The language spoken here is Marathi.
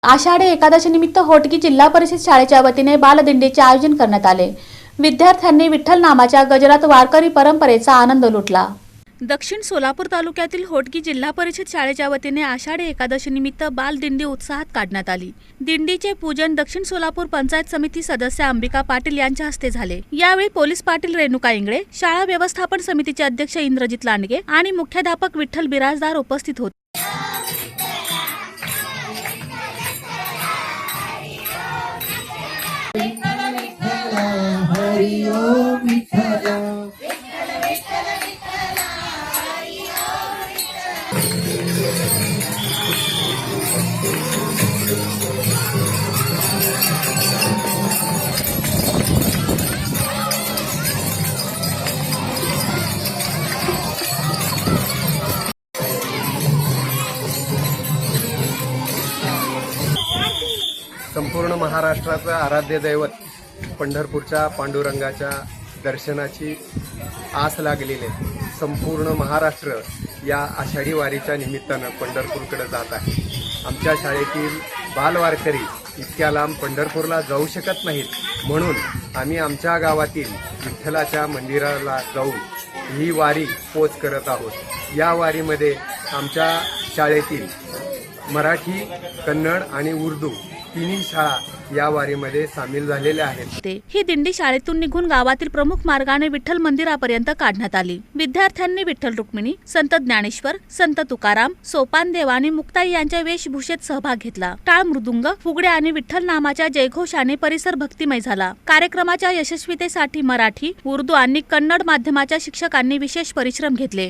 आषाढी एकादशी निमित्त होटगी जिल्हा परिषद शाळेच्या वतीने बालदिंडीचे आयोजन करण्यात आले। विद्यार्थ्यांनी विठ्ठल नामाच्या गजरात वारकरी परंपरेचा आनंद लुटला। दक्षिण सोलापूर तालुक्यातील होटगी जिल्हा परिषद शाळेच्या वतीने आषाढी एकादशी निमित्त बालदिंडी उत्साहात काढण्यात आली। दिंडीचे पूजन दक्षिण सोलापूर पंचायत समिती सदस्य अंबिका पाटील यांच्या हस्ते झाले। यावेळी पोलीस पाटील रेणुका इंगळे, शाळा व्यवस्थापन समितीचे अध्यक्ष इंद्रजित लांडगे आणि मुख्याध्यापक विठ्ठल बिराजदार उपस्थित होते। संपूर्ण महाराष्ट्राचं आराध्य दैवत पंढरपूरच्या पांडुरंगाच्या दर्शनाची आस लागलेले संपूर्ण महाराष्ट्र या आषाढी वारीच्या निमित्तानं पंढरपूरकडे जात आहे। आमच्या शाळेतील बालवारकरी इतक्या लांब पंढरपूरला जाऊ शकत नाहीत, म्हणून आम्ही आमच्या गावातील विठ्ठलाच्या मंदिराला जाऊन ही वारी पोच करत आहोत। या वारीमध्ये आमच्या शाळेतील मराठी, कन्नड आणि उर्दू तिन्ही शाळा या वारीमध्ये सामील झालेल्या आहेत। ही दिंडी शाळेतून निघून गावातील प्रमुख मार्गाने विठ्ठल मंदिरापर्यंत काढण्यात आली। विद्यार्थ्यांनी विठ्ठल रुक्मिणी, संत ज्ञानेश्वर, संत तुकाराम, सोपानदेव आणि मुक्ताई यांच्या वेशभूषेत सहभाग घेतला। टाळ मृदुंग, फुगडे आणि विठ्ठल नामाच्या जयघोषाने परिसर भक्तिमय झाला। कार्यक्रमाच्या यशस्वीतेसाठी मराठी, उर्दू आणि कन्नड माध्यमाच्या शिक्षकांनी विशेष परिश्रम घेतले।